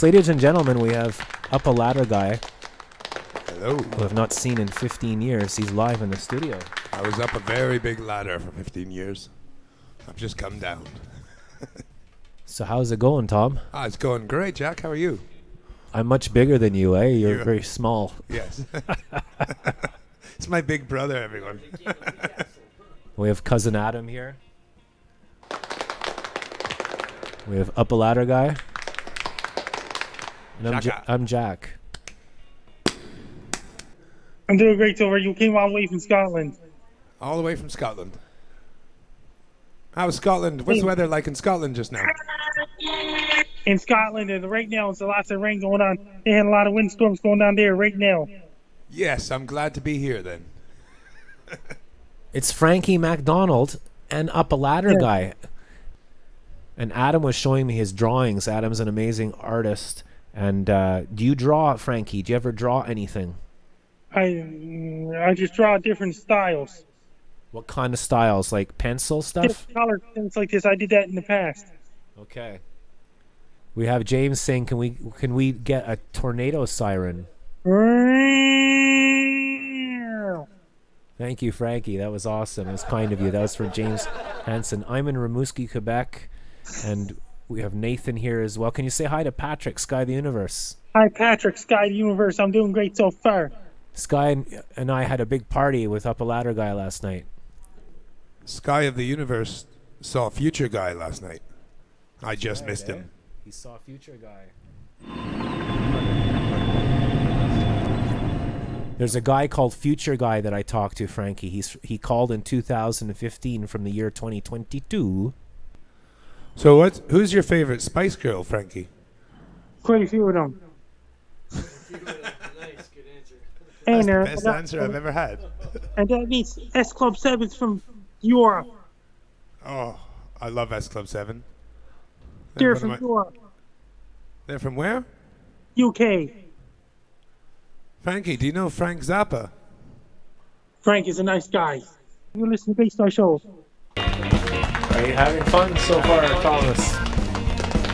Ladies and gentlemen, we have Up a Ladder Guy, Hello. who I've not seen in 15 years. He's live in the studio. I was up a very big ladder for 15 years. I've just come down. So how's it going, Tom? It's going great, Jack. How are you? I'm much bigger than you, eh? You're very small. Yes. It's my big brother, everyone. We have Cousin Adam here. We have Up a Ladder Guy. And I'm Jack. I'm doing great, Silver. You came all the way from Scotland. All the way from Scotland. How's Scotland? What's the weather like in Scotland just now? In Scotland, and right now, there's lots of rain going on. They had a lot of windstorms going on there right now. Yes, I'm glad to be here then. It's Frankie MacDonald and Up a Ladder Guy. And Adam was showing me his drawings. Adam's an amazing artist. And do you draw, Frankie? Do you ever draw anything? I just draw different styles. What kind of styles? Like pencil stuff? Different color things like this. I did that in the past. Okay. We have James saying, can we get a tornado siren? Thank you, Frankie. That was awesome. It was kind of you. That was for James Hansen. I'm in Rimouski, Quebec, and we have Nathan here as well. Can you say hi to Patrick, Sky the Universe? Hi, Patrick, Sky the Universe. I'm doing great so far. Sky and I had a big party with Up a Ladder Guy last night. Sky of the Universe saw Future Guy last night. I just missed him. He saw Future Guy. There's a guy called Future Guy that I talked to, Frankie. He called in 2015 from the year 2022. So who's your favorite Spice Girl, Frankie? Quite a few of them. That's the best answer I've ever had. And that means S Club 7's from Europe. Oh, I love S Club 7. They're from Europe. They're from where? UK. Frankie, do you know Frank Zappa? Frank is a nice guy. You listen to Bass Show. Are you having fun so far, Thomas?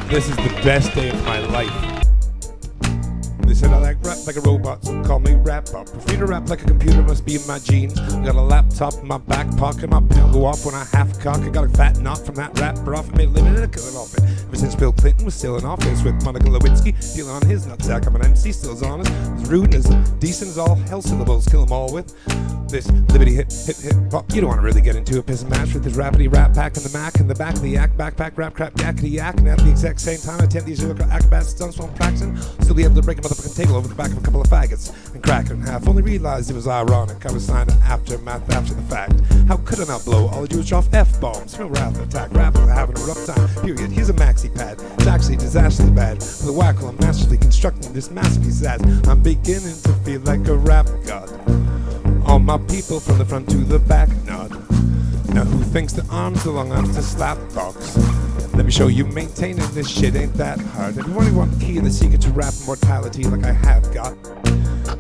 This is the best day of my life. They said I like rap like a robot, so call me rap up. For free to rap like a computer must be in my genes. I got a laptop in my back pocket, my pen go off when I half cock. I got a fat knot from that rap profit, made a living and I cut it off it. Ever since Bill Clinton was still in office with Monica Lewinsky, dealing on his nutsack. I'm an MC, still as honest, as rude and as decent as all hell syllables. Kill them all with this liberty hip hop. You don't want to really get into a piss and match with this rapidy rap pack and the Mac in the back of the yak backpack rap crap yakety yak. And at the exact same time, I attempt these acrobats stunts while I'm practicing. Still be able to break a motherfucking table over the back of a couple of faggots and crack it in half. Only realized it was ironic. I was signed an aftermath after the fact. How could I not blow? All I do is drop F-bombs. No wrath attack. Rappers are having a rough time. Period. Here's a maxi pad. It's actually disastrously bad. With a whack while I'm masterfully constructing this masterpiece as I'm beginning to feel like a rap god. All my people from the front to the back nod. Now who thinks the arms are long enough to slap box? Let me show you maintaining this shit ain't that hard. If you only want the key and the secret to rap immortality like I have got.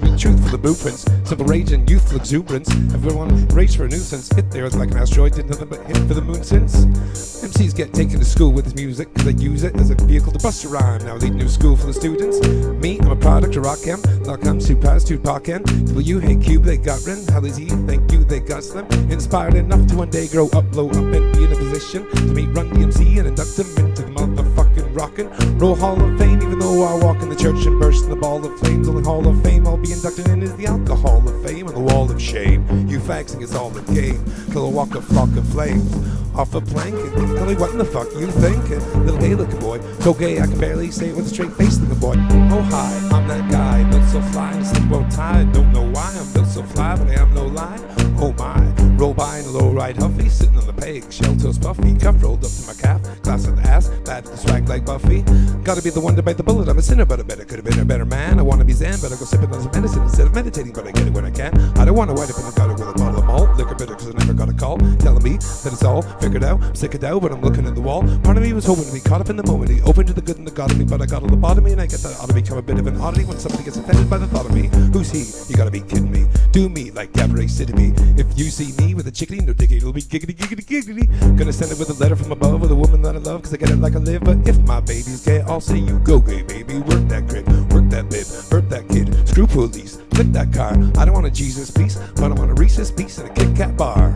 With truth for the blueprints, simple rage and youthful exuberance. Everyone race for a nuisance. Hit there like an asteroid, did nothing but hit for the moon since. MCs get taken to school with his music, cause they use it as a vehicle to bust a rhyme. Now leading new school for the students. Me, I'm a product of Rock M. Lock M, Supras, Tupac N. W, hey Cube, they got Ren. How is he? Thank you, they got Slim. Inspired enough to one day grow up, blow up, and be in a position to meet Run DMC and induct him into the motherfucking rockin' roll Hall of Fame. Even though I walk in the church and burst in the ball of flames, only Hall of Fame I'll be inducted in is the Alcohol of Fame and the Wall of Shame. You fags think it's all the game till I walk a flock of flames off a plank and tell me what in the fuck you thinking. Little gay looking boy, so gay I can barely say it with a straight face looking boy. Oh hi, I'm that guy, built so fly and slip well tied. Don't know why I'm built so fly, but I am no lie. Oh my, roll by in a low ride Huffy, sitting on the peg, shell toes puffy, cuff rolled up to my calf, glass of the ass, bad to the swag like Buffy. Gotta be the one to bite the bullet, I'm a sinner, but I bet I could have been a better man. I wanna be Zen, but I go sipping on some medicine instead of meditating, but I get it when I can. I don't wanna wind up in the gutter with a bottle of malt, liquor bitter cause I never got a call, telling me that it's all figured out. I'm sick of doubt, but I'm looking at the wall. Part of me was hoping to be caught up in the moment, open to the good and the God of me, but I got a lobotomy, and I guess that ought to become a bit of an oddity when somebody gets offended by the thought of me. Who's he? You gotta be kidding me. Do me like Gabrielle Sidney. If you see me with a chickadee, no diggity, it'll be giggity, giggity, giggity. Gonna send it with a letter from above with a woman that I love, cause I get it like I live, but if my baby's gay, I'll say you go gay, baby. Work that grip, work that bib, hurt that kid, screw police, click that car. I don't want a Jesus piece, but I want a Reese's piece and a Kit Kat bar.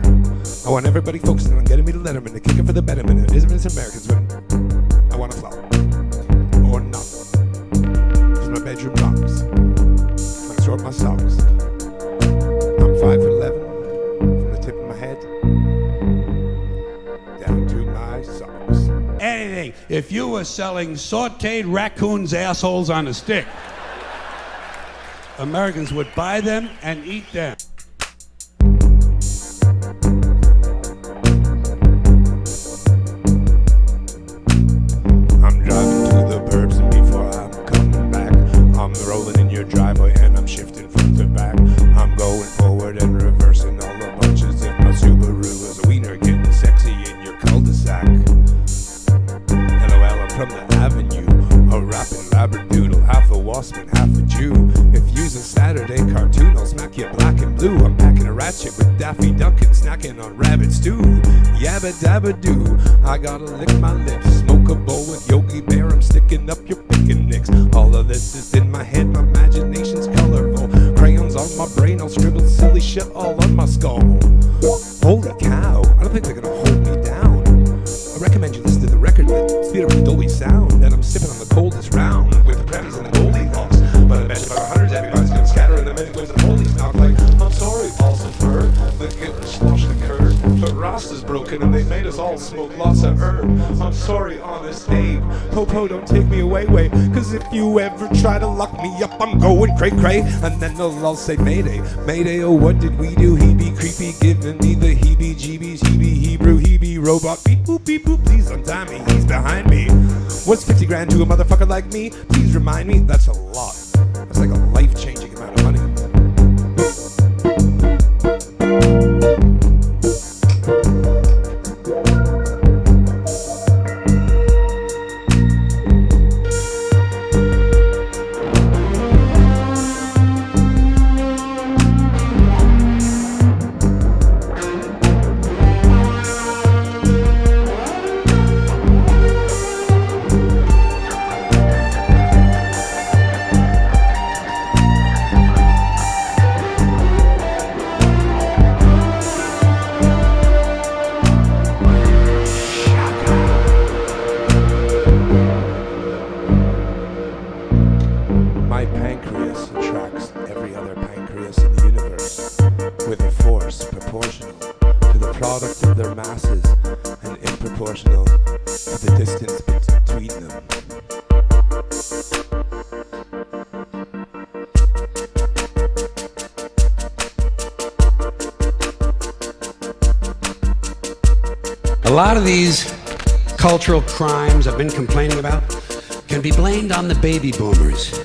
I want everybody focusing on getting me to Letterman, to kick it for the betterment. It isn't Americans when I want a flower or not. Cause my bedroom rocks when I sort my socks. I'm 5'11" from the tip of my head down to my socks. Anything. If you were selling sauteed raccoons' assholes on a stick, Americans would buy them and eat them. I'm driving to the burbs and before I'm coming back, I'm rolling in your driveway and I'm shifting front to back. I'm going forward and reversing all the bunches if my Subaru is a wiener getting sexy in your cul-de-sac. LOL, I'm from the avenue, a rapping labradoodle, half a waspman, half a Jew. If you's a Saturday cartoon, I'll smack you black and blue. I'm packing a ratchet with Daffy Duck and snacking on rabbit stew. Yabba dabba doo, I gotta lick my lips, smoke a bowl with Yogi Bear, I'm sticking up your pickin' nicks. All of this is in my head, my imagination's colorful. Crayons on my brain, I'll scribble silly shit all on my skull. Holy cow, I don't think they're gonna hold me down. I recommend you listen to the record with speed up the Dolby sound. And I'm sipping on the coldest round with the Grammys and the Goldilocks. But I bet you about hundreds, everybody's gonna scatter in the minute with the police knock. Like, I'm sorry, Pulsifer, the kid sloshed the curd, but Rasta's broken and they made us all smoke lots of herb. I'm sorry, honest Abe, Popo, don't take me away, cause if you ever try to lock me up, I'm going cray-cray. And then they'll all say, Mayday, Mayday, oh what did we do? He be creepy, giving me the heebie-jeebies, he be Hebrew, he be robot, beep boop, please untie me, he's behind me. What's 50 grand to a motherfucker like me? Please remind me, that's a lot. That's like a life-changing amount of money. My pancreas attracts every other pancreas in the universe with a force proportional to the product of their masses and improportional to the distance between them. A lot of these cultural crimes I've been complaining about can be blamed on the baby boomers.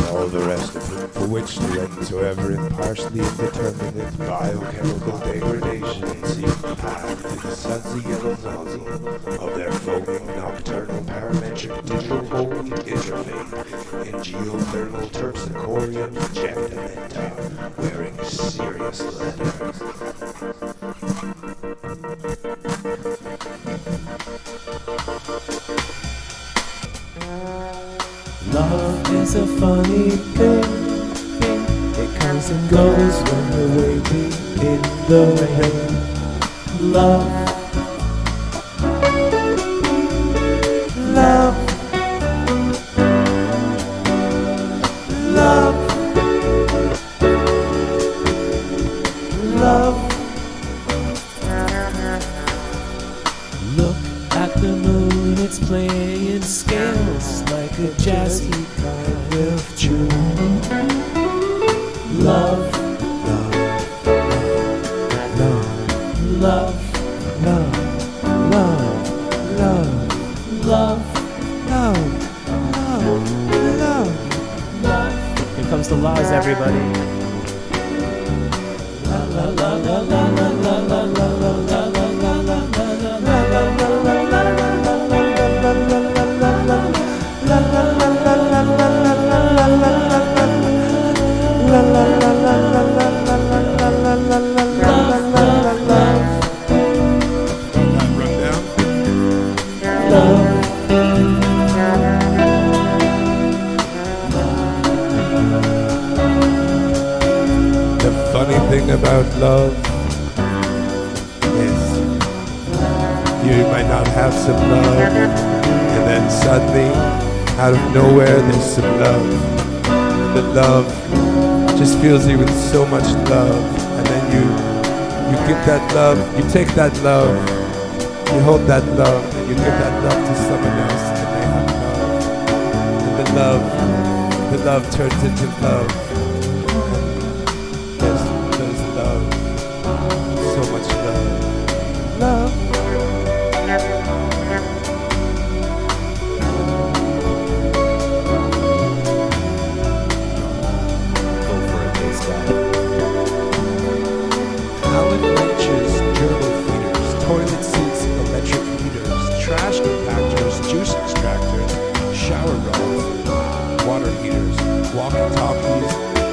All the rest of them, for which the ends are ever impartially indeterminate biochemical degradation seek the path to the sudsy yellow nozzle of their foaming nocturnal parametric digital holy interfaith in geothermal terpsichorean projectamenta wearing serious leather. Love is a funny thing. It comes and goes when we're waiting in the rain. Love, love, love, love. Look at the moon, it's playing scales like a jazzy kind of tune. Love, love, love, love, love, love, love, love, love, love, love. Here comes the laws, everybody. Love. Funny thing about love is you might not have some love, and then suddenly, out of nowhere, there's some love. And the love just fills you with so much love, and then you give that love, you take that love, you hold that love, and you give that love to someone else, and they have love. And the love turns into love.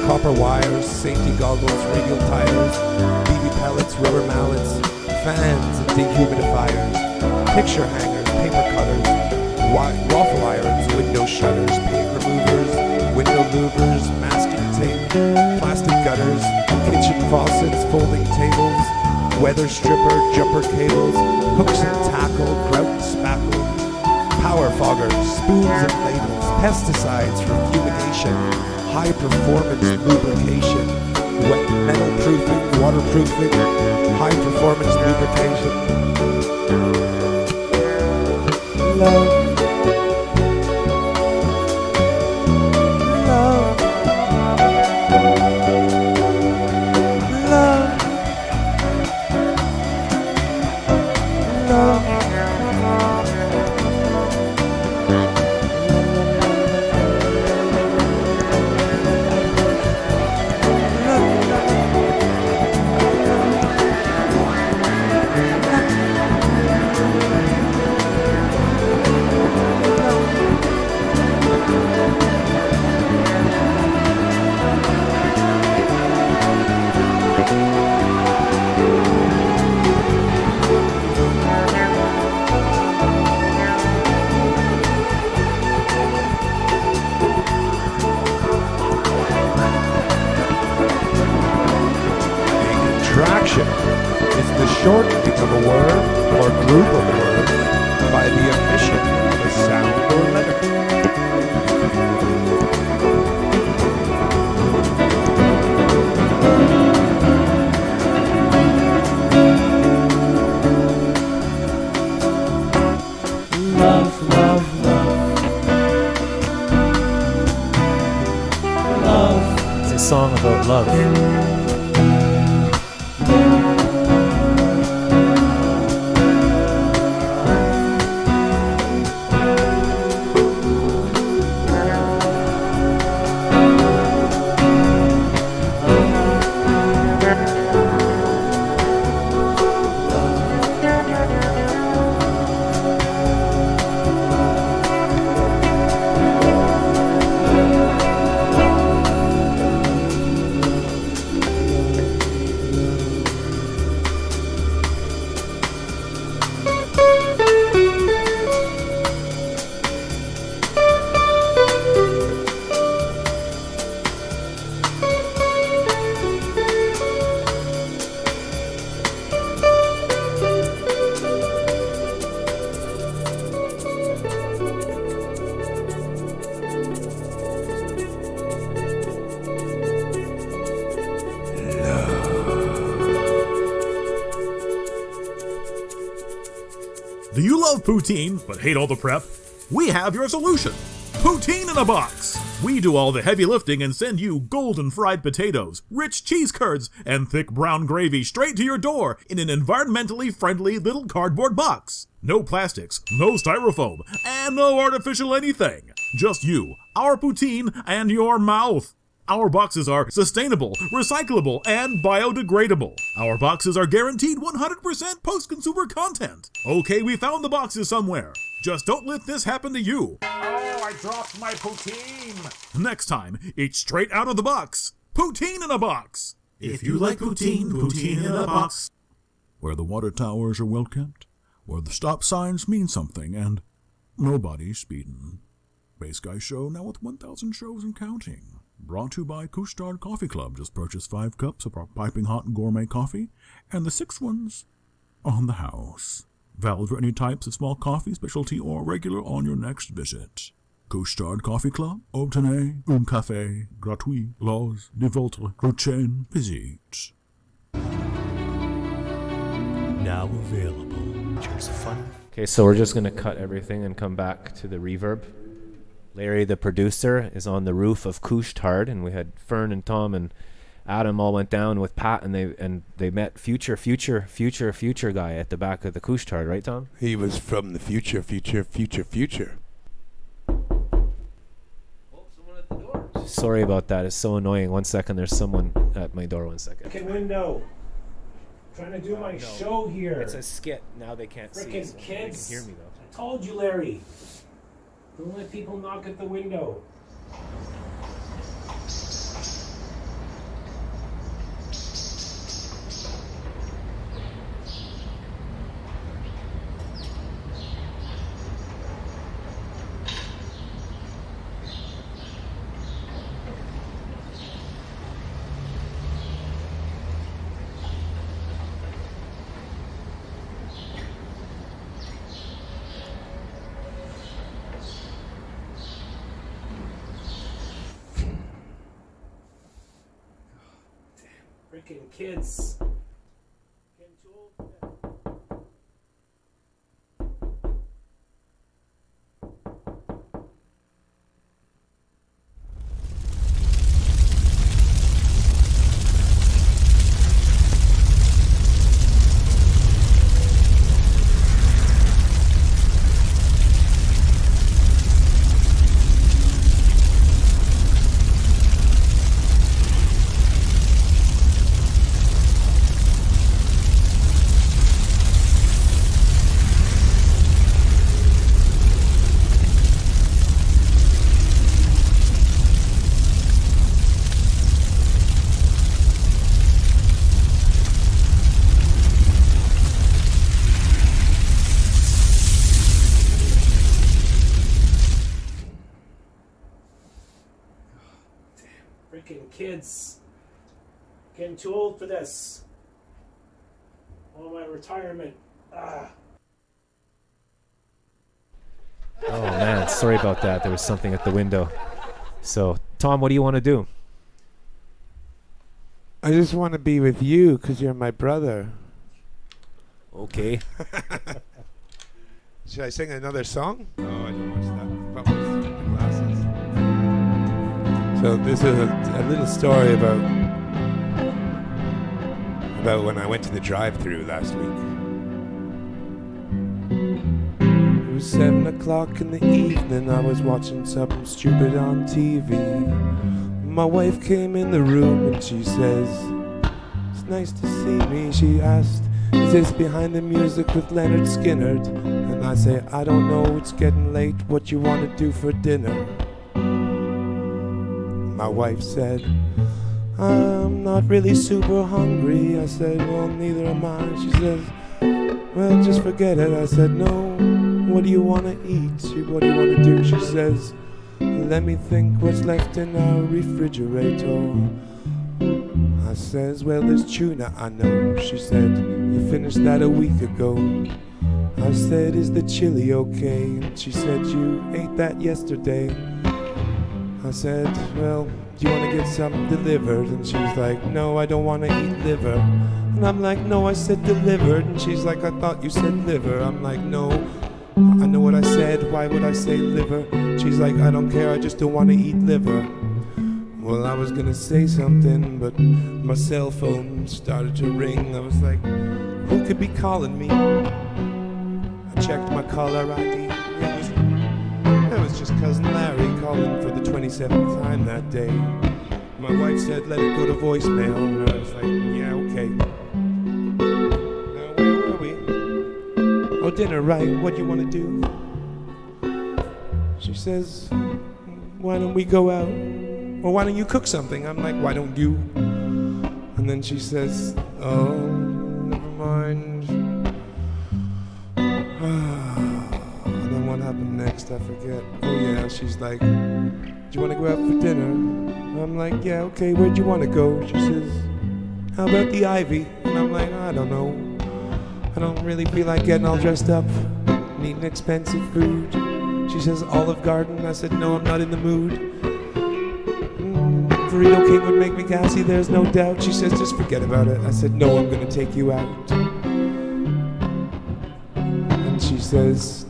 Copper wires, safety goggles, radial tires, BB pellets, rubber mallets, fans and dehumidifiers, picture hangers, paper cutters, waffle irons, window shutters, paint removers, window louvers, masking tape, plastic gutters, kitchen faucets, folding tables, weather stripper, jumper cables, hooks and tackle, grout and spackle, power foggers, spoons and ladles, pesticides for fumigation, high-performance lubrication, wet metal proofing, waterproofing, high-performance lubrication. Love. Love. Love. Love. Contraction is the shortening of a word or group of words by the omission of a sound or letter. Love, love, love. Love. It's a song about love. Do you love poutine but hate all the prep? We have your solution. Poutine in a box. We do all the heavy lifting and send you golden fried potatoes, rich cheese curds, and thick brown gravy straight to your door in an environmentally friendly little cardboard box. No plastics, no styrofoam, and no artificial anything. Just you, our poutine, and your mouth. Our boxes are sustainable, recyclable, and biodegradable. Our boxes are guaranteed 100% post-consumer content. Okay, we found the boxes somewhere. Just don't let this happen to you. Oh, I dropped my poutine. Next time, eat straight out of the box. Poutine in a box. If you like poutine, poutine in a box. Where the water towers are well kept, where the stop signs mean something, and nobody's speeding. Bass Guy Show now with 1,000 shows and counting. Brought to you by Couche-Tard Coffee Club. Just purchase 5 cups of our piping hot gourmet coffee, and the 6th one's on the house. Valid for any types of small coffee, specialty, or regular on your next visit. Couche-Tard Coffee Club, obtenez un café gratuit lors de votre prochaine visite. Now available. Cheers fun. Okay, so we're just going to cut everything and come back to the reverb. Larry, the producer, is on the roof of Couche-Tard, and we had Fern and Tom and Adam all went down with Pat, and they met future guy at the back of the Couche-Tard, right, Tom? He was from the future. Sorry about that. It's so annoying. 1 second, there's someone at my door. 1 second. Okay, window. Trying to do my show here. It's a skit. Now they can't see. Frickin' So kids. they can hear me though. I told you, Larry. Don't let people knock at the window. Freaking kids. Getting too old for that. Freaking kids. Getting too old for this. All my retirement. Oh man, sorry about that. There was something at the window. So, Tom, what do you want to do? I just want to be with you because you're my brother. Okay. Should I sing another song? No, I don't watch that. Probably the glasses. So this is a little story about when I went to the drive-thru last week. It was 7 o'clock in the evening. I was watching something stupid on TV. My wife came in the room and she says, "It's nice to see me." She asked, "Is this Behind the Music with Leonard Skinner?" And I say, "I don't know, it's getting late. What you want to do for dinner?" My wife said, "I'm not really super hungry." I said, "Well, neither am I." She says, "Well, just forget it." I said, "No, what do you want to eat? What do you want to do?" She says, "Let me think what's left in our refrigerator." I says, "Well, there's tuna, I know." She said, "You finished that a week ago." I said, "Is the chili okay?" And she said, "You ate that yesterday." I said, "Well, do you want to get something delivered?" And she's like, "No, I don't want to eat liver." And I'm like, "No, I said delivered." And she's like, "I thought you said liver." I'm like, "No, I know what I said. Why would I say liver?" She's like, "I don't care, I just don't want to eat liver." Well, I was gonna say something, but my cell phone started to ring. I was like, who could be calling me? I checked my caller ID. It was just Cousin Larry calling for the 27th time that day. My wife said, let it go to voicemail. And I was like, yeah, okay. Now, where were we? Oh, dinner, right. What do you want to do? She says, why don't we go out? Or why don't you cook something? I'm like, why don't you? And then she says, oh, never mind. And then what happened next? I forget. Oh yeah, she's like, do you want to go out for dinner? I'm like, yeah, okay, where'd you want to go? She says, how about the Ivy? And I'm like, I don't know. I don't really feel like getting all dressed up and eating expensive food. She says, Olive Garden. I said, no, I'm not in the mood. Burrito King would make me gassy, there's no doubt. She says, just forget about it. I said, no, I'm gonna take you out. And she says,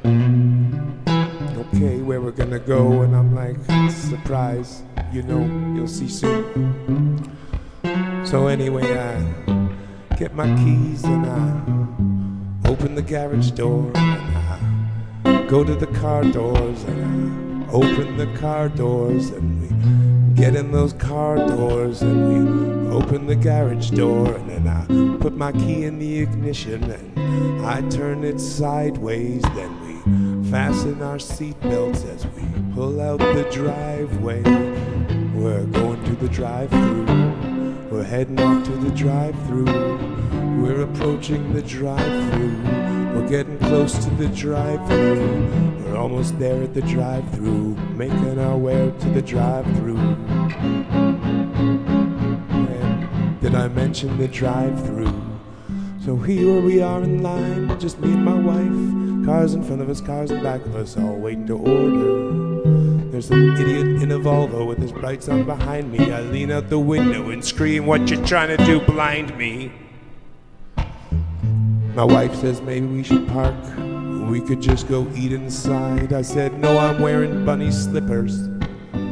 okay, where we're gonna go? And I'm like, surprise, you know, you'll see soon. So anyway, I get my keys and I open the garage door and I go to the car doors and I open the car doors and we get in those car doors and we open the garage door and then I put my key in the ignition and I turn it sideways. Then we fasten our seatbelts as we pull out the driveway. We're going to the drive-thru. We're heading off to the drive-thru. We're approaching the drive-thru. We're getting close to the drive-thru. We're almost there at the drive-thru, making our way to the drive-thru. And did I mention the drive-thru? So here we are in line, just me and my wife. Cars in front of us, cars in back of us, all waiting to order. There's some idiot in a Volvo with his brights on behind me. I lean out the window and scream, what you trying to do, blind me? My wife says maybe we should park. We could just go eat inside. I said, no, I'm wearing bunny slippers,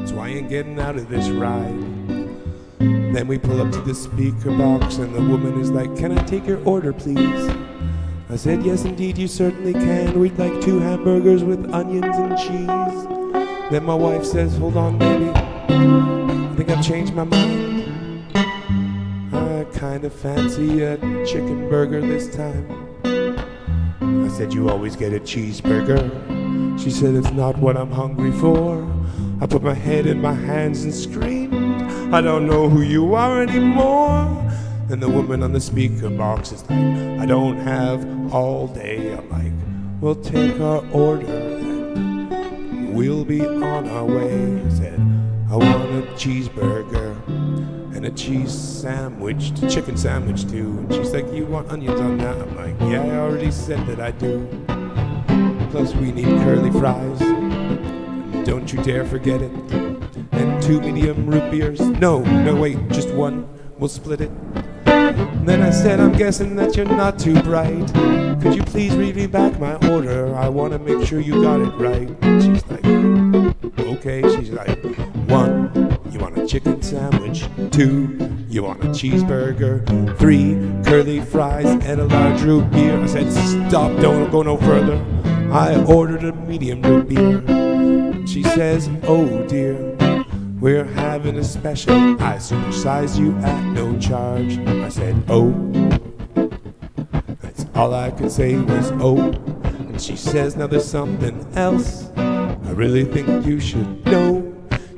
so I ain't getting out of this ride. Then we pull up to the speaker box and the woman is like, can I take your order, please? I said, yes, indeed, you certainly can. We'd like 2 hamburgers with onions and cheese. Then my wife says, hold on, baby, I think I've changed my mind. I kind of fancy a chicken burger this time. I said, you always get a cheeseburger. She said, it's not what I'm hungry for. I put my head in my hands and screamed, I don't know who you are anymore. And the woman on the speaker box is like, I don't have all day. I'm like, we'll take our order and we'll be on our way. I said, I want a cheeseburger and a cheese sandwich, a chicken sandwich too. And she's like, you want onions on that? I'm like, yeah, I already said that I do. Plus we need curly fries, don't you dare forget it. And 2 medium root beers. No, wait, just 1, we'll split it. And then I said, I'm guessing that you're not too bright. Could you please read me back my order? I want to make sure you got it right. And she's like, okay. She's like, 1, you want a chicken sandwich. 2, you want a cheeseburger. 3, curly fries and a large root beer. I said, stop, don't go no further. I ordered a medium root beer. She says, oh dear, we're having a special. I supersized you at no charge. I said, oh. That's all I could say was, oh. And she says, now there's something else I really think you should know.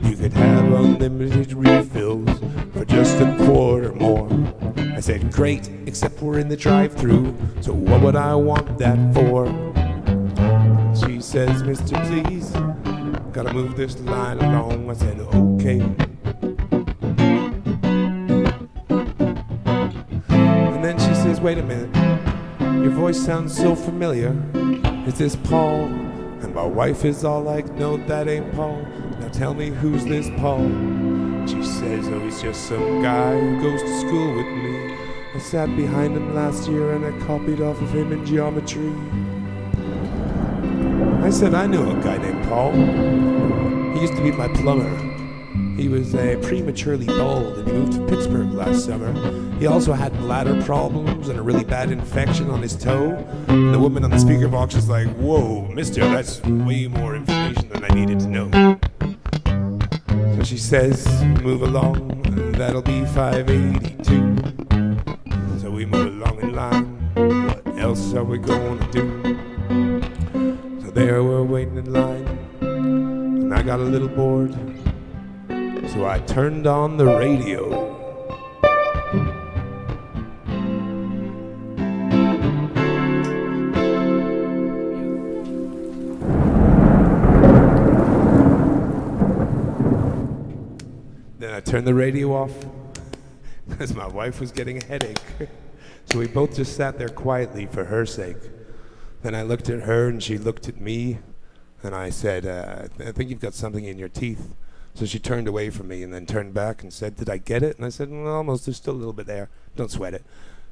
You could have unlimited refills for just a quarter more. I said, great, except we're in the drive-thru, so what would I want that for? She says, mister, please, gotta move this line along. I said, okay. And then she says, wait a minute, your voice sounds so familiar. Is this Paul? And my wife is all like, no, that ain't Paul. Now tell me, who's this Paul? She says, oh, he's just some guy who goes to school with me. I sat behind him last year and I copied off of him in geometry. I said, I knew a guy named Paul. He used to be my plumber. He was prematurely bald and he moved to Pittsburgh last summer. He also had bladder problems and a really bad infection on his toe. And the woman on the speaker box is like, whoa, mister, that's way more information than I needed to know. So she says, move along, and that'll be 582. So we move along in line. What else are we going to do? So there we're waiting in line, and I got a little bored. So I turned on the radio. Then I turned the radio off because my wife was getting a headache. So we both just sat there quietly for her sake. Then I looked at her and she looked at me, and I said, I think you've got something in your teeth. So she turned away from me and then turned back and said, did I get it? And I said, well, almost, there's still a little bit there. Don't sweat it.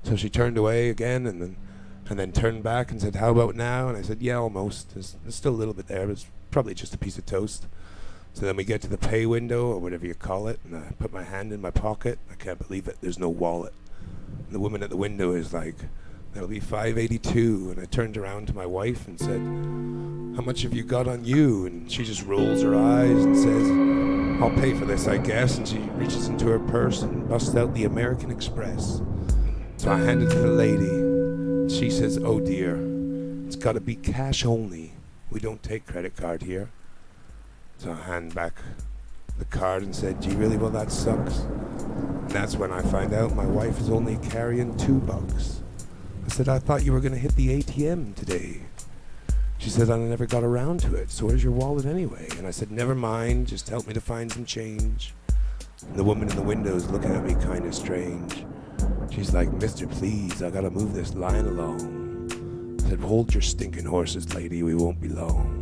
So she turned away again and then turned back and said, how about now? And I said, yeah, almost. There's still a little bit there, but it's probably just a piece of toast. So then we get to the pay window, or whatever you call it, and I put my hand in my pocket. I can't believe it. There's no wallet. And the woman at the window is like, that'll be 582. And I turned around to my wife and said, how much have you got on you? And she just rolls her eyes and says, I'll pay for this, I guess. And she reaches into her purse and busts out the American Express. So I hand it to the lady. She says, oh dear, it's got to be cash only. We don't take credit card here. So I hand back the card and said, gee, really? Well, that sucks. And that's when I find out my wife is only carrying $2. I said, I thought you were going to hit the ATM today. She said, I never got around to it. So where's your wallet anyway? And I said, never mind, just help me to find some change. And the woman in the window is looking at me kind of strange. She's like, mister, please, I got to move this line along. I said, hold your stinking horses, lady, we won't be long.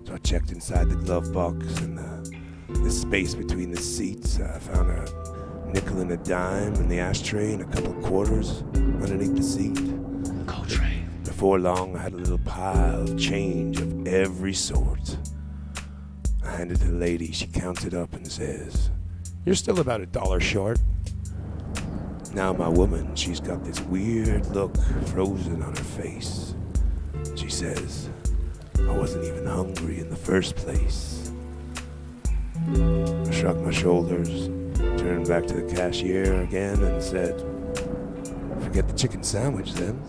So I checked inside the glove box and the space between the seats. I found a nickel and a dime in the ashtray and a couple of quarters underneath the seat. Coltrane. Before long, I had a little pile of change of every sort. I handed it to the lady. She counts it up and says, you're still about $1 short. Now my woman, she's got this weird look frozen on her face. She says, I wasn't even hungry in the first place. I shrugged my shoulders, turned back to the cashier again and said, forget the chicken sandwich then.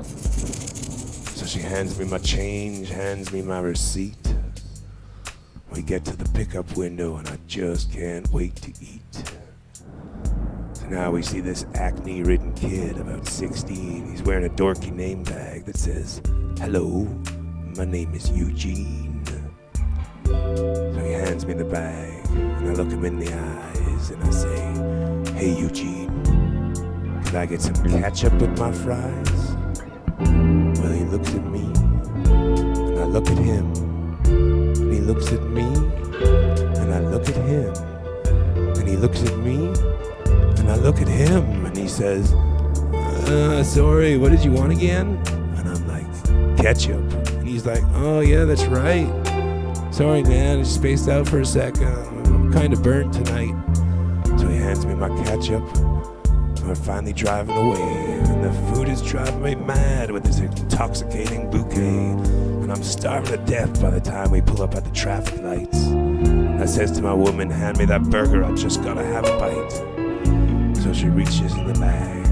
So she hands me my change, hands me my receipt. We get to the pickup window and I just can't wait to eat. So now we see this acne-ridden kid, about 16. He's wearing a dorky name tag that says, hello, my name is Eugene. So he hands me the bag, and I look him in the eyes, and I say, hey Eugene, could I get some ketchup with my fries? Well, he looks at me, and I look at him, and he looks at me, and I look at him, and he looks at me, and I look at him, and he says, sorry, what did you want again? And I'm like, ketchup. And he's like, oh yeah, that's right. Sorry, man, I spaced out for a second. I'm kind of burnt tonight. So he hands me my ketchup. We're finally driving away, and the food is driving me mad with this intoxicating bouquet. And I'm starving to death by the time we pull up at the traffic lights. I says to my woman, hand me that burger, I just gotta have a bite. So she reaches in the bag,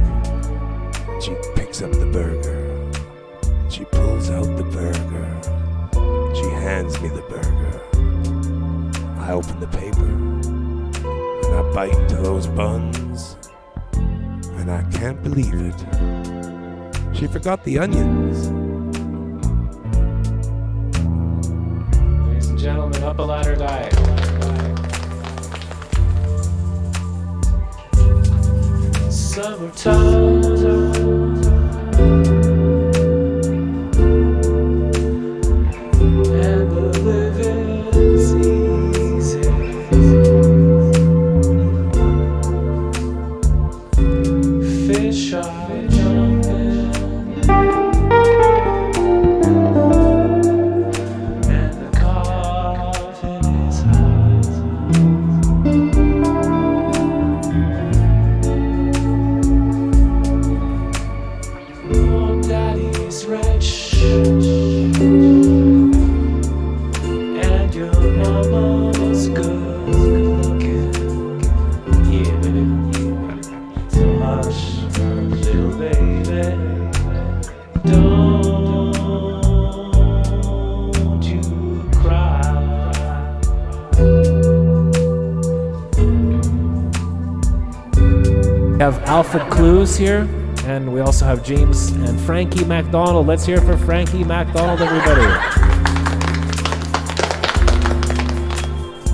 and she picks up the burger. She pulls out the burger. She hands me the burger. I open the paper, and I bite into those buns, and I can't believe it. She forgot the onions. Ladies and gentlemen, up a ladder diet. Summertime. have Alfred Clues here, and we also have James and Frankie MacDonald. Let's hear it for Frankie MacDonald, everybody.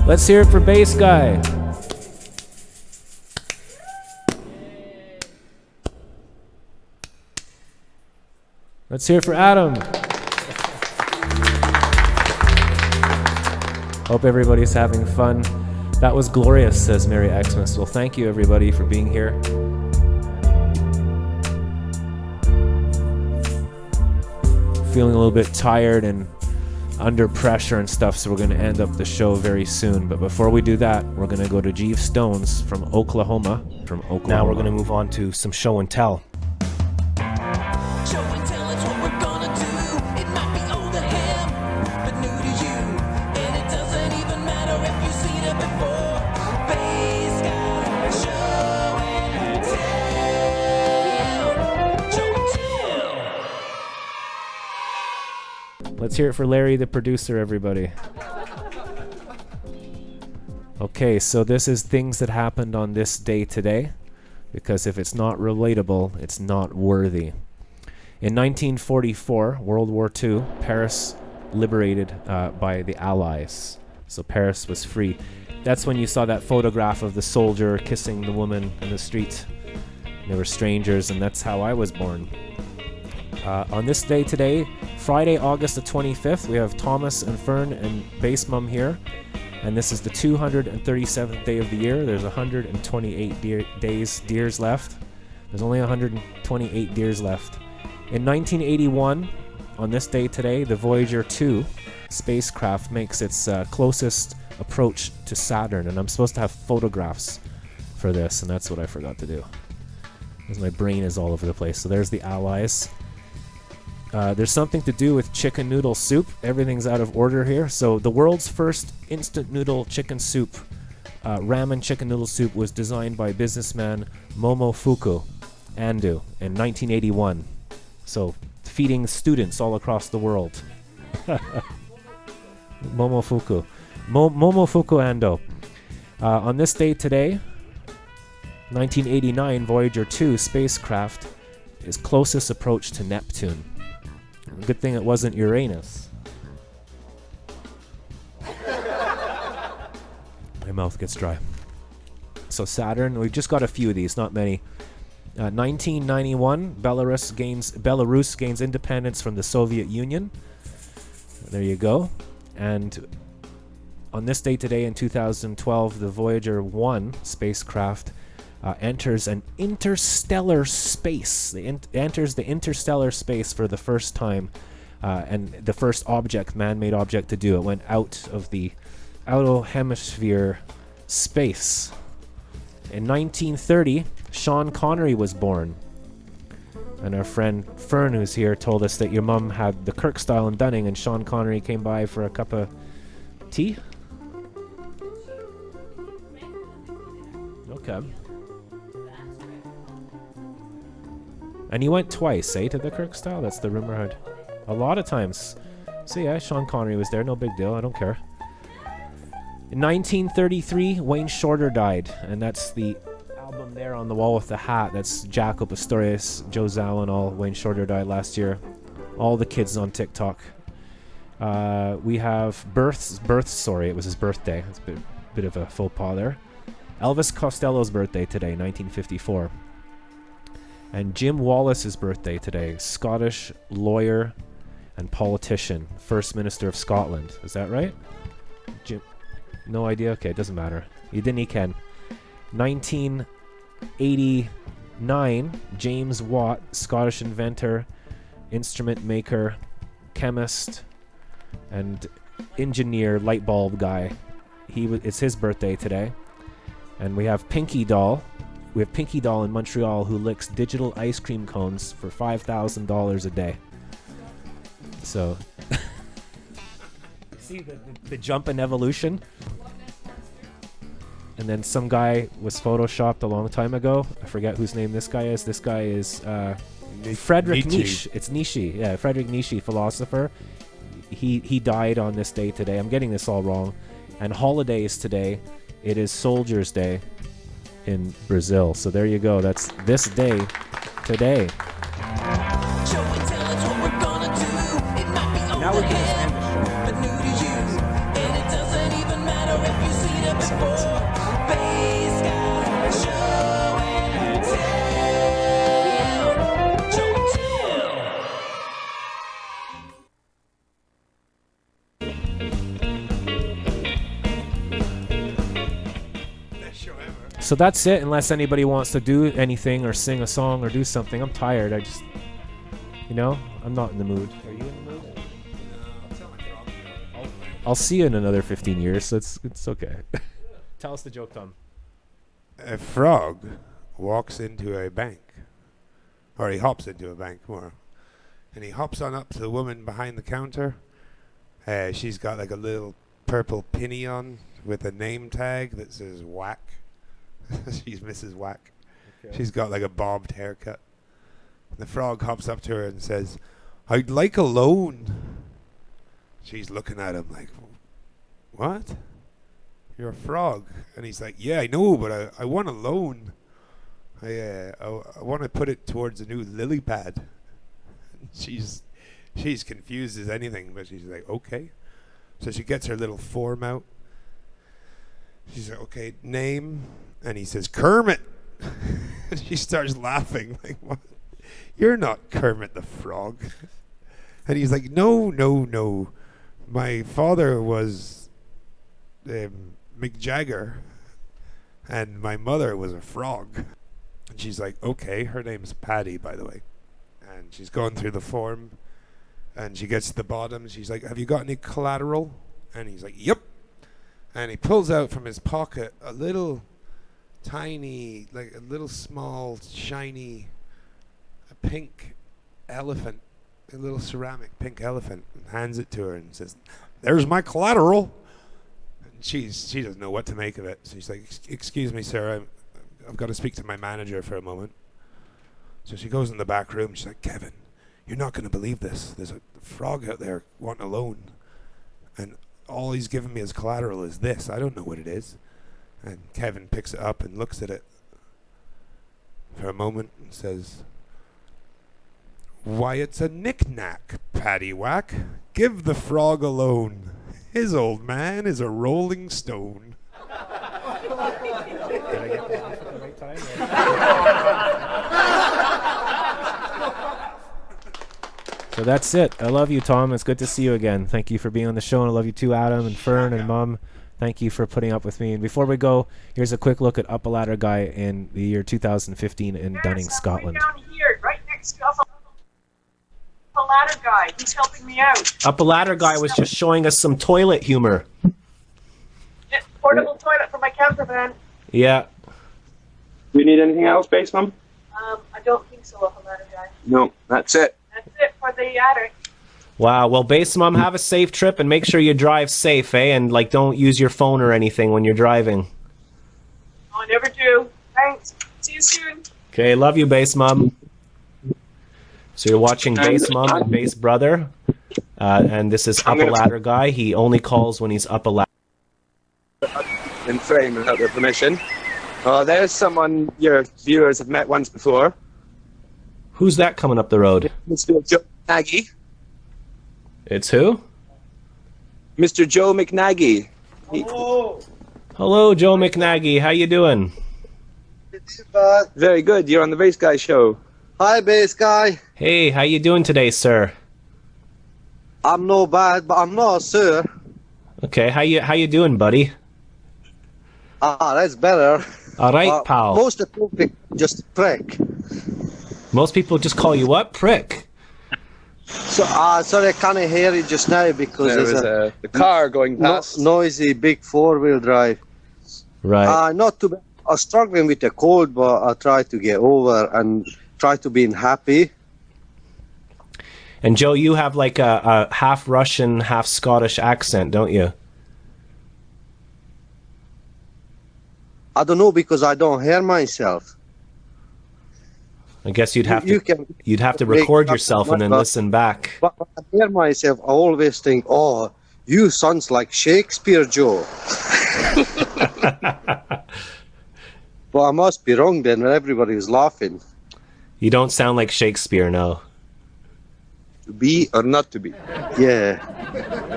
Let's hear it for bass guy. Let's hear it for Adam. Hope everybody's having fun. That was glorious, says Mary Xmas. Well, thank you everybody for being here. Feeling a little bit tired and under pressure and stuff, so we're going to end up the show very soon. But before we do that, we're going to go to Jeeve Stones from Oklahoma. Now we're going to move on to some show and tell. Let's hear it for Larry, the producer, everybody. Okay, so this is things that happened on this day today, because if it's not relatable, it's not worthy. In 1944, World War II, Paris liberated by the Allies. So Paris was free. That's when you saw that photograph of the soldier kissing the woman in the street. They were strangers, and that's how I was born. On this day today, Friday, August the 25th, we have Thomas and Fern and Bass Mum here. And this is the 237th day of the year. There's 128 deers left. There's only 128 deers left. In 1981, on this day today, the Voyager 2 spacecraft makes its closest approach to Saturn. And I'm supposed to have photographs for this, and that's what I forgot to do, because my brain is all over the place. So there's the Allies. There's something to do with chicken noodle soup. Everything's out of order here. So the world's first instant noodle chicken soup, ramen chicken noodle soup, was designed by businessman Momofuku Ando in 1981. So feeding students all across the world. Momofuku Ando. On this day today, 1989, Voyager 2 spacecraft is closest approach to Neptune. Good thing it wasn't Uranus. My mouth gets dry. So Saturn, we've just got a few of these, not many. 1991, Belarus gains independence from the Soviet Union. There you go. And on this day today in 2012, the Voyager 1 spacecraft enters an interstellar space. It enters the interstellar space for the first time, and the first man-made object to do it. Went out of the outer hemisphere space. In 1930, Sean Connery was born. And our friend Fern, who's here, told us that your mum had the Kirk style in Dunning, and Sean Connery came by for a cup of tea. Okay. And he went twice, to the Kirk style? That's the rumor I heard. A lot of times. So yeah, Sean Connery was there, no big deal, I don't care. In 1933, Wayne Shorter died, and that's the album there on the wall with the hat. That's Jaco Pastorius, Joe Zhao, and all. Wayne Shorter died last year. All the kids on TikTok. We have births, it was his birthday. It's a bit of a faux pas there. Elvis Costello's birthday today, 1954. And Jim Wallace's birthday today, Scottish lawyer and politician, First Minister of Scotland. Is that right? Jim? No idea? Okay, it doesn't matter. You didn't, he can. 1989, James Watt, Scottish inventor, instrument maker, chemist, and engineer, light bulb guy. It's his birthday today. And we have Pinky Doll. We have Pinky Doll in Montreal who licks digital ice cream cones for $5,000 a day. So, see the jump in evolution? And then some guy was photoshopped a long time ago. I forget whose name this guy is. This guy is Friedrich Nietzsche. It's Nietzsche. Yeah, Friedrich Nietzsche, philosopher. He died on this day today. I'm getting this all wrong. And holidays today. It is Soldiers' Day. in Brazil. So there you go. That's this day today. Now we're doing So that's it, unless anybody wants to do anything or sing a song or do something. I'm tired. I just, I'm not in the mood. Are you in the mood? I'll see you in another 15 years, so it's okay. Tell us the joke, Tom. A frog walks into a bank, or he hops into a bank more, and he hops on up to the woman behind the counter. She's got like a little purple pinny on with a name tag that says Whack. She's Mrs. Whack. Okay. She's got like a bobbed haircut. The frog hops up to her and says, "I'd like a loan." She's looking at him like, "What? You're a frog?" And he's like, "Yeah, I know, but I want a loan. I want to put it towards a new lily pad." She's confused as anything, but she's like, "Okay." So she gets her little form out. She's like, "Okay, name." And he says, "Kermit." And she starts laughing like, "What? You're not Kermit the Frog." And he's like, No. My father was Mick Jagger, and my mother was a frog." And she's like, "Okay." Her name's Patty, by the way. And she's going through the form, and she gets to the bottom. She's like, "Have you got any collateral?" And he's like, "Yep." And he pulls out from his pocket a little tiny, like a little small, shiny, pink elephant, a little ceramic pink elephant, and hands it to her and says, "There's my collateral." And she doesn't know what to make of it. So she's like, "Excuse me, sir, I've got to speak to my manager for a moment." So she goes in the back room. She's like, "Kevin, you're not going to believe this. There's a frog out there wanting a loan, and all he's given me as collateral is this. I don't know what it is." And Kevin picks it up and looks at it for a moment and says, "Why, it's a knick-knack, Paddywhack. Give the frog a loan. His old man is a rolling stone." Did I get that off at the right time? So that's it. I love you, Tom. It's good to see you again. Thank you for being on the show, and I love you too, Adam and Fern and Mom. Thank you for putting up with me. And before we go, here's a quick look at Up a Ladder Guy in the year 2015 in Dunning, Scotland. Down here, right next to Up a Ladder Guy. He's helping me out. Up a Ladder Guy was just showing us some toilet humor. Yeah, portable toilet for my camper van. Yeah. Do you need anything else, Base Mom? I don't think so, Up a Ladder Guy. No, that's it. That's it for the attic. Wow. Well, Base Mom, have a safe trip and make sure you drive safe, eh? And don't use your phone or anything when you're driving. I never do. Thanks. See you soon. Okay, love you, Base Mom. So you're watching Base Mom and Base Brother, and this is Up a Ladder Guy. He only calls when he's up a ladder. In frame without their permission. There's someone your viewers have met once before. Who's that coming up the road? Mr. Joe McNaghy. It's who? Mr. Joe McNaghy. Hello, Joe McNaghy. How you doing? Very good. You're on the Bass Guy show. Hi, Bass Guy. Hey, how you doing today, sir? I'm no bad, but I'm not a sir. Okay, how you doing, buddy? That's better. All right, pal. Most of the people just prick. Most people just call you what? Prick. So, sorry, I can't hear you just now because there's the car going past. Noisy, big four-wheel drive. Right. Not too bad. I'm struggling with the cold, but I try to get over and try to be happy. And Joe, you have like a half Russian, half Scottish accent, don't you? I don't know because I don't hear myself. I guess you'd have to record yourself and then listen back. But when I hear myself, I always think, "Oh, you sounds like Shakespeare, Joe." But I must be wrong then, when everybody was laughing. You don't sound like Shakespeare, no. To be or not to be? Yeah.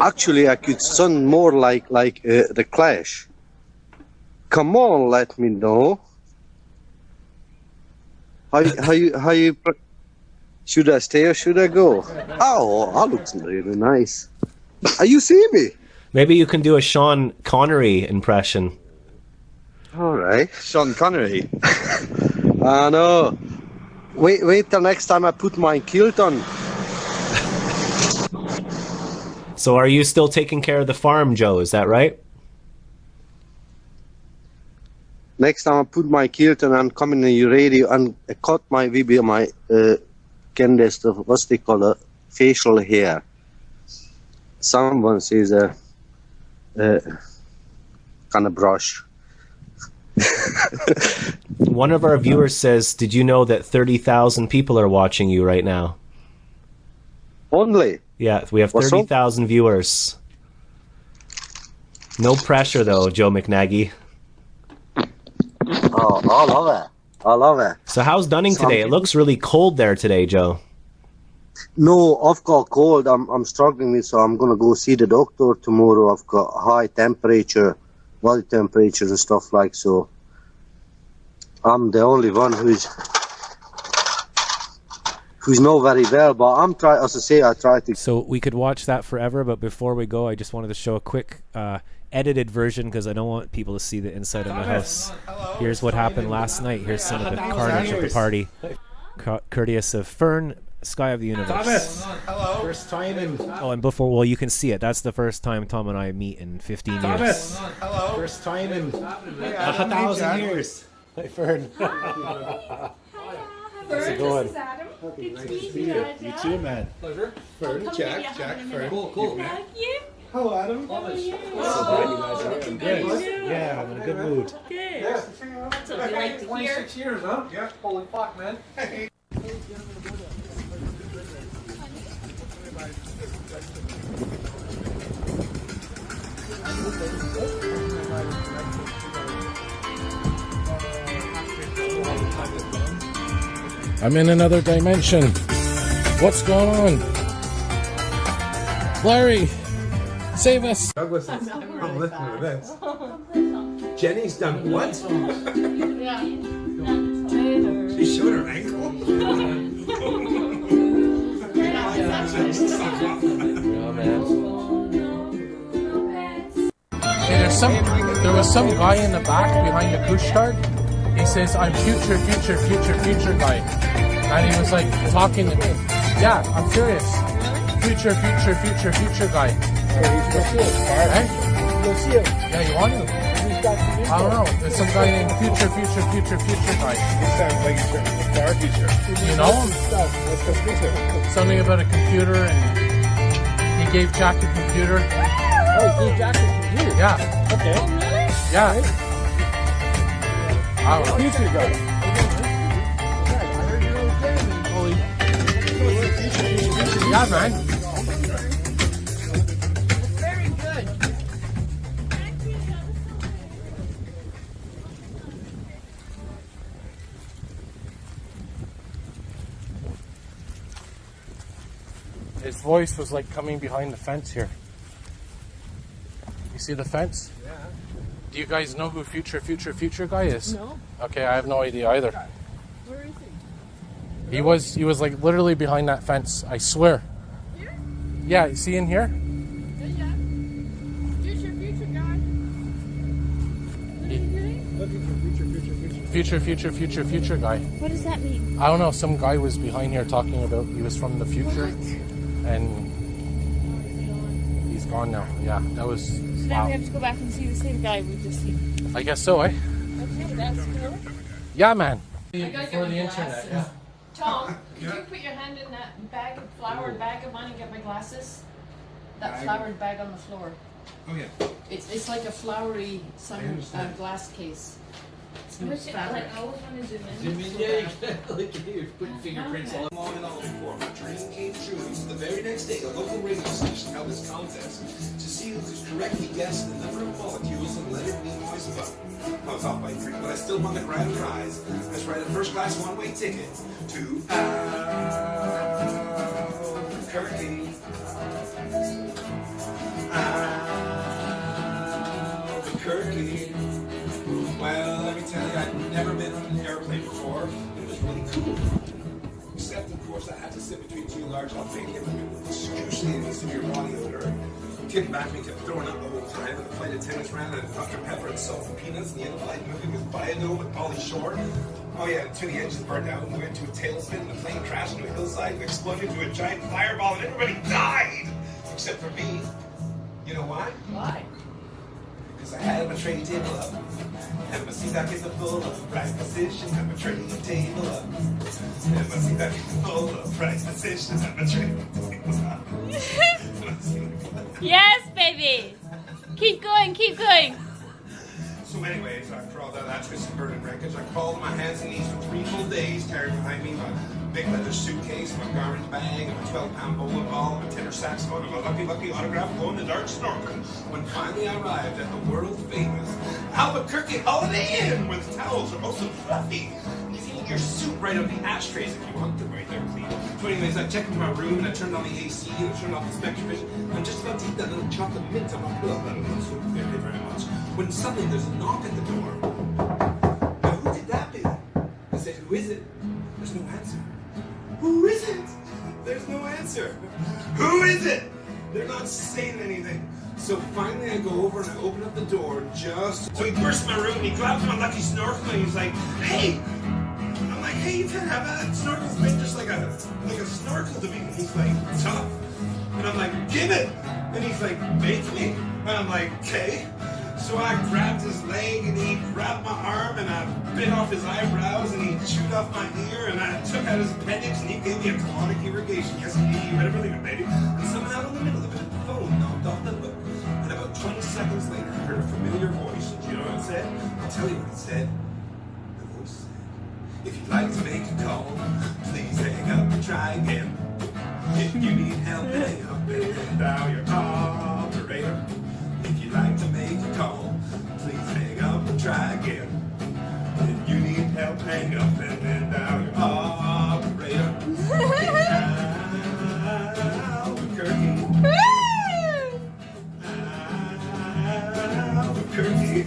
Actually, I could sound more like the Clash. Come on, let me know. How you? Should I stay or should I go? Oh, that looks really nice. Are you see me? Maybe you can do a Sean Connery impression. All right. Sean Connery. I know. Wait till next time I put my kilt on. So are you still taking care of the farm, Joe? Is that right? Next time I put my kilt on, I'm coming to your radio and I cut my video, my what's they call it, facial hair. Someone says kind of brush. One of our viewers says, did you know that 30,000 people are watching you right now? Only? Yeah, we have 30,000 viewers. No pressure though, Joe McNaghy. Oh, I love it. I love it. So how's Dunning today? It looks really cold there today, Joe. No, I've got cold. I'm struggling with, so I'm gonna go see the doctor tomorrow. I've got high temperature, body temperature and stuff like so. I'm the only one who's not very well, but I'm trying. As I say, I try to. So we could watch that forever, but before we go, I just wanted to show a quick edited version because I don't want people to see the inside of my house. Here's what happened last night. Here's some of the carnage at the party, courteous of Fern, Sky of the Universe. Thomas, hello. First time in. Oh, and before, well, you can see it. That's the first time Tom and I meet in 15 years. Thomas, hello. First time in 1,000 years. Hey, Fern. How's it going? This is Adam. Okay, Good nice to meet to meet you. you. You too, man. Pleasure. Fern, Jack, Fern. Cool. Thank you. Hello, Adam. How are you? I'm good. Yeah, I'm in a good mood. Good. That's what we like to hear. 26 years, huh? Yeah. Holy fuck, man. I'm in another dimension. What's going on? Larry, save us. Douglas is I'm listening to this. Jenny's done what? She showed her ankle. Hey, there was some guy in the back behind the Couche-Tard. He says, I'm future guy. And he was like talking to me. Yeah, I'm serious. Future guy. Go see it. Eh? Go see it. Yeah, you want to? I don't know. There's some guy named future guy. He sounds like he's from the far future. You know him? Let's go speak to him. Something about a computer, and he gave Jack a computer. Oh, he gave Jack a computer? Yeah. Okay. Yeah. I don't know. Future guy. Yeah, man. Very good. His voice was like coming behind the fence here. You see the fence? Yeah. Do you guys know who future guy is? No. Okay, I have no idea either. Where is he? He was like literally behind that fence. I swear. Here? Yeah, you see in here? Yeah. Future guy. What are you doing? Looking for Future guy. What does that mean? I don't know. Some guy was behind here talking about he was from the future, and he's gone now. Yeah, that was. So now we have to go back and see the same guy we just seen. I guess so, eh? Okay, that's cool. Yeah, man. I gotta get Before my the internet, glasses. yeah. Tom, could you put your hand in that flowered bag of mine and get my glasses? That flowered bag on the floor. Oh, yeah. It's like a flowery glass case. It's Wish it, like, I always want to zoom in. Zoom in, yeah, look at you, putting fingerprints all along and all before. My dream came true. So the very next day, a local radio station held this contest to see who could correctly guess the number of molecules in letter B noise above. I was off by 3, but I still won the grand prize. Let's write a first-class one-way ticket to Albuquerque. Albuquerque. Well, let me tell you, I'd never been on an airplane before. It was really cool. Except, of course, I had to sit between 2 large Albanian women with excruciatingly severe body odor. Kid back me kept throwing up the whole time, and the flight attendants ran out of Dr. Pepper and salt and peanuts, and the end-of-flight movie was Biodome with Pauly Shore. Oh yeah, until the engines burned out and we went to a tailspin, and the plane crashed into a hillside and exploded into a giant fireball, and everybody died! Except for me. You know why? Why? Because I had my tray table up, and my seat back in the full of right position, and my tray table up, and my seat back in the full of right position, and my tray table up. Yes, baby! Keep going, keep going! So anyways, I crawled out of that twisted burning wreckage. I crawled on my hands and knees for 3 full days, carrying behind me my big leather suitcase, my garbage bag, and my 12-pound bowling ball, and my tenor saxophone, and my lucky autograph glow-in-the-dark snorkel. When finally I arrived at the world-famous Albuquerque Holiday Inn, where the towels are also fluffy. You can eat your soup right out of the ashtrays if you want them right there, clean. So anyways, I checked into my room, and I turned on the AC, and I turned off the spectrovision. I'm just about to eat that little chocolate mint on my pillow that I love so very, very much. When suddenly there's a knock at the door. Now, who could that be? I said, who is it? There's no answer. Who is it? There's no answer. Who is it? They're not saying anything. So finally I go over and I open up the door just... So he bursts my room and he grabs my lucky snorkel and he's like, hey! I'm like, hey, you can't have that. Snorkel's made just like a snorkel to me. And he's like, tough. And I'm like, give it! And he's like, make me. And I'm like, okay. So I grabbed his leg and he grabbed my arm and I bit off his eyebrows and he chewed off my ear and I took out his appendix and he gave me a colonic irrigation. Yes, you better believe it, baby. And somehow in the middle of it, the phone knocked off the hook. And about 20 seconds later, I heard a familiar voice. And do you know what it said? I'll tell you what it said. The voice said, if you'd like to make a call, please hang up and try again. If you need help, hang up and dial your operator. If you'd like to make a call, please hang up and try again. If you need help, hang up and then dial your operator. Albuquerque. Albuquerque.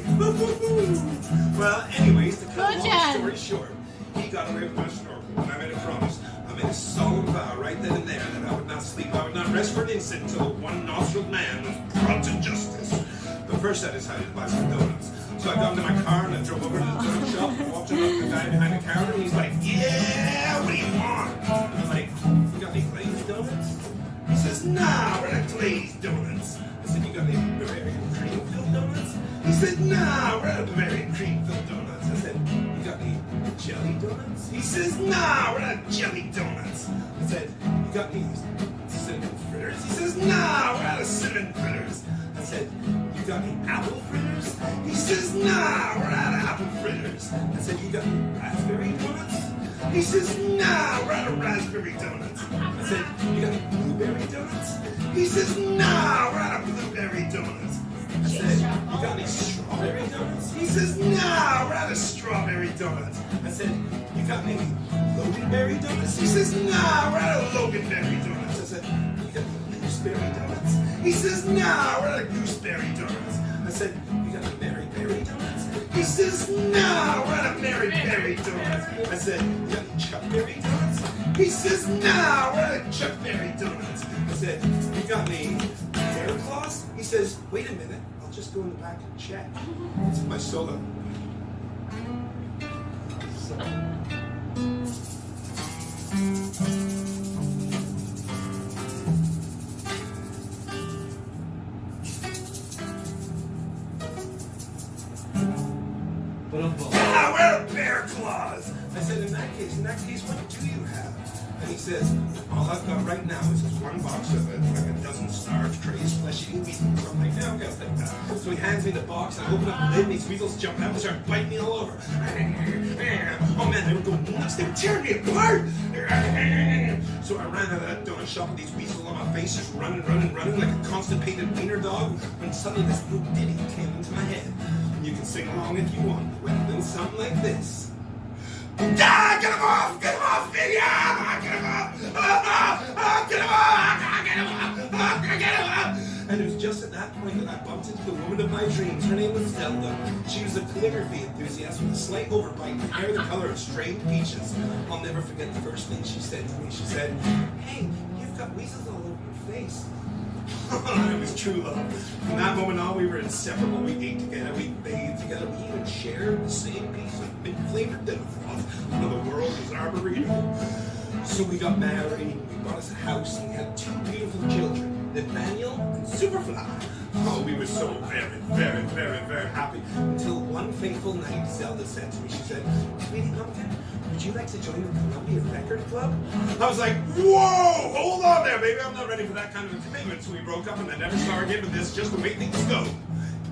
Well, anyways, to cut a long story short, he got away with my snorkel, and I made a promise. I made a solemn vow right then and there that I would not sleep, I would not rest for an instant until the one-nostrilled man was brought to justice. But first I decided to buy some donuts. So I got into my car and I drove over to the donut shop and walked up to the guy behind the counter and he's like, yeah, what do you want? And I'm like, you got any glazed donuts? He says, nah, we're not glazed donuts. I said, you got any Bavarian cream-filled donuts? He said, nah, we're not Bavarian cream-filled donuts. I said, you got any jelly donuts? He says, nah, we're not jelly donuts. I said, you got any cinnamon fritters? He says, nah, we're out of cinnamon fritters. I said, you got any apple fritters? He says, nah, we're out of apple fritters. I said, you got any raspberry donuts? He says, nah, we're out of raspberry donuts. I said, you got any blueberry donuts? He says, nah, we're out of blueberry donuts. I said, you got any strawberry donuts? He says, nah, we're out of strawberry donuts. I said, you got any Loganberry donuts? He says, nah, we're out of Loganberry donuts. I said, you got any gooseberry donuts? He says, nah, we're out of gooseberry donuts. I said, you got any Maryberry donuts? He says, nah, we're out of Maryberry donuts. I said, you got any Chuckberry donuts? He says, nah, we're out of Chuckberry donuts. I said, you got any bear claws? He says, wait a minute, I'll just go in the back and check. It's my solo. Ah, we're bear claws. I said, in that case, what do you have? And he says, all I've got right now is this one box of it, like a dozen starved, crazed, flesh-eating weasels. I'm like, no, go take that. So he hands me the box, and I open up the lid, and these weasels jump out and start biting me all over. Oh man, they were going nuts. They were tearing me apart. So I ran out of that donut shop with these weasels on my face, just running like a constipated wiener dog. When suddenly this little ditty came into my head. And you can sing along if you want. It went a little something like this. Ah, get him off! Get him off, baby! Ah, get him off! Get him off! Get him off! Get him off! And it was just at that point that I bumped into the woman of my dreams. Her name was Zelda. She was a calligraphy enthusiast with a slight overbite and hair the color of strayed peaches. I'll never forget the first thing she said to me. She said, "Hey, you've got weasels all over your face." It was true love. From that moment on, we were inseparable. We ate together, we bathed together, we even shared the same piece of mint-flavored dinner floss. One of the world's arboretum. So we got married, we bought us a house, and we had 2 beautiful children, Nathaniel and Superfly. Oh, we were so very happy. Until one fateful night, Zelda said to me, she said, "Sweetie Pumpkin, would you like to join the Columbia Record Club?" I was like, whoa, hold on there, baby. I'm not ready for that kind of a commitment. So we broke up and I never saw her again, but this is just the way things go.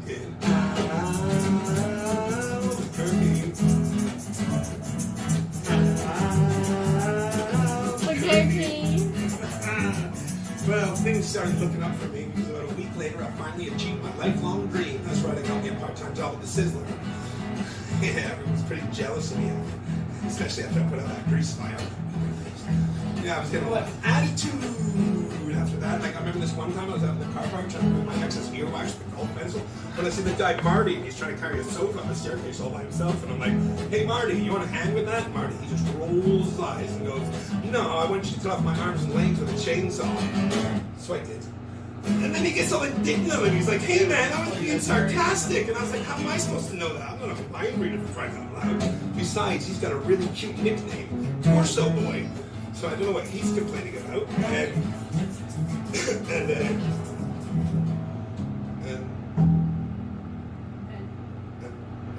In Well, things started looking up for me because about a week later I finally achieved my lifelong dream. That's right, I got me a part-time job at the Sizzler. Yeah, everyone's pretty jealous of me, especially after I put out that grease fire. Yeah, I was getting a lot of attitude after that. Like, I remember this one time I was out in the car park trying to move my ex's earwax with a gold pencil. When I see the guy Marty, and he's trying to carry a sofa up the staircase all by himself, and I'm like, "Hey Marty, you want a hand with that?" And Marty, he just rolls his eyes and goes, "No, I want you to cut off my arms and legs with a chainsaw." So I did. And then he gets all indignant and he's like, "Hey man, I was being sarcastic." And I was like, "How am I supposed to know that? I'm not a mind reader for crying out loud." Besides, he's got a really cute nickname, Torso Boy. So I don't know what he's complaining about.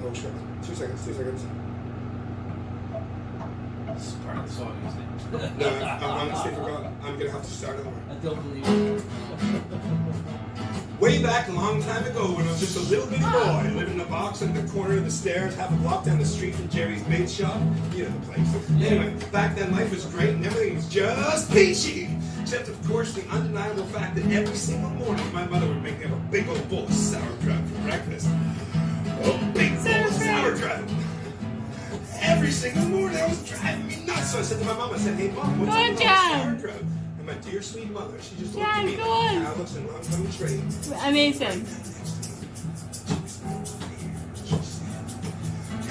Oh, sure. 2 seconds. This is part of the song, isn't it? No, I honestly forgot. I'm gonna have to start over. I don't believe it. Way back a long time ago when I was just a little bitty boy, living in a box in the corner of the stairs, half a block down the street from Jerry's bait shop. You know the place. Anyway, back then life was great and everything was just peachy. Except, of course, the undeniable fact that every single morning my mother would make me have a big old bowl of sauerkraut for breakfast. A big bowl of sauerkraut. Every single morning, that was driving me nuts. So I said to my mom, I said, "Hey mom, what's up with all the sauerkraut?" And my dear sweet mother, she just looked at me like Alex and oncoming train. Amazing.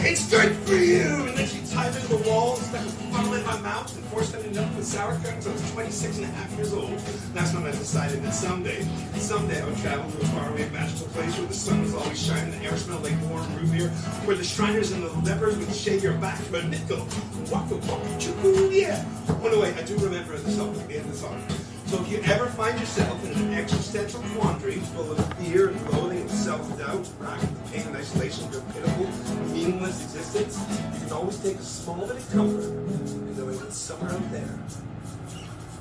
"It's good for you!" And then she tied me to the wall and stuck a funnel in my mouth and forced me to nothing with sauerkraut until I was 26 and a half years old. That's when I decided that someday I would travel to a faraway magical place where the sun was always shining, the air smelled like warm root beer, where the Shriners and the lepers would shave your back for a nickel. Waka waka choo, yeah. Oh no, wait, I do remember the song at the end of the song. So if you ever find yourself in an existential quandary full of fear and loathing and self-doubt, racked with pain and isolation of your pitiful, meaningless existence, you can always take a small bit of comfort in knowing that somewhere out there,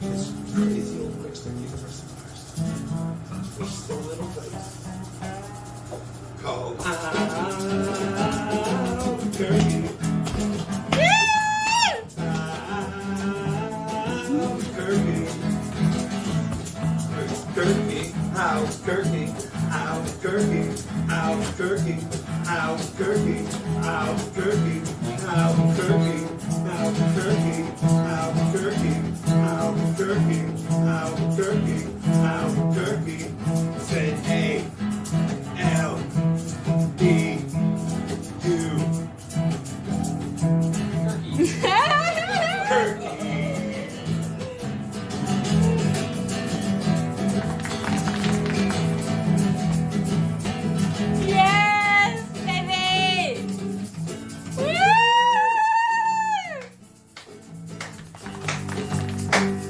this crazy old Brixton universe exists. There's still a little place called Albuquerque. Albuquerque, Albuquerque, Albuquerque, Albuquerque, Albuquerque, Albuquerque, Albuquerque, Albuquerque, Albuquerque, Albuquerque, Albuquerque. Said A-L-B-U.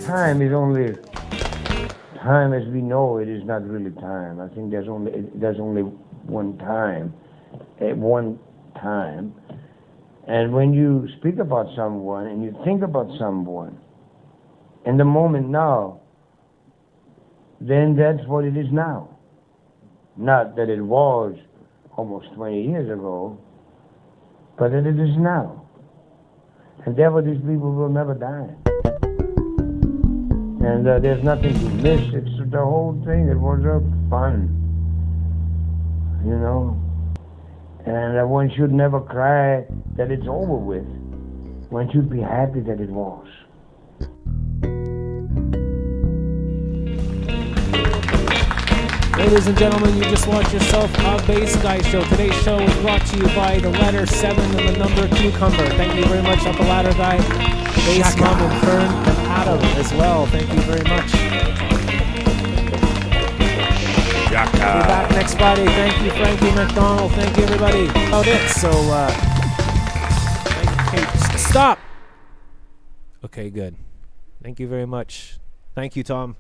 Time is only time as we know it is not really time. I think there's only one time, and when you speak about someone and you think about someone, in the moment now, then that's what it is now. Not that it was almost 20 years ago, but that it is now. And therefore these people will never die. And there's nothing to miss. It's the whole thing. It was fun, you know. And one should never cry that it's over with. One should be happy that it was. Ladies and gentlemen, you just watched yourself a Bass Guy Show. Today's show was brought to you by the letter 7 and the number cucumber. Thank you very much, Up the Ladder Guy, Bass Mom, and Fern, and Adam as well. Thank you very much. We'll be back next Friday. Thank you, Frankie MacDonald. Thank you, everybody. About it. So, hey, stop. Okay, good. Thank you very much. Thank you, Tom.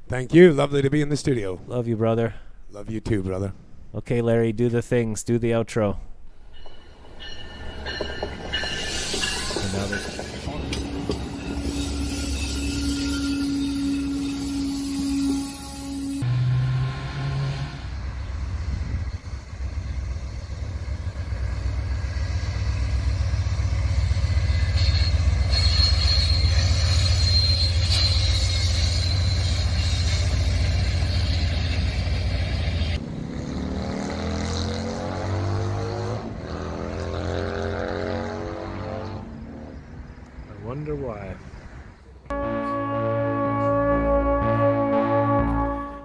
Thank you. Lovely to be in the studio. Love you, brother. Love you too, brother. Okay, Larry, do the things. Do the outro. Wonder why.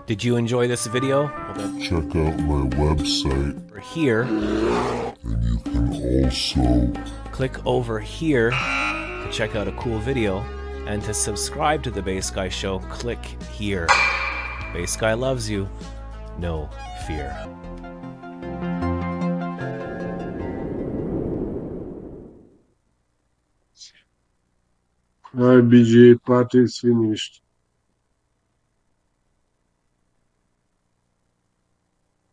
Did you enjoy this video? Well, check out my website. Over here. And you can also click over here to check out a cool video. And to subscribe to the Bass Guy Show, click here. Bass Guy loves you. No fear. Hi BJ, party is finished.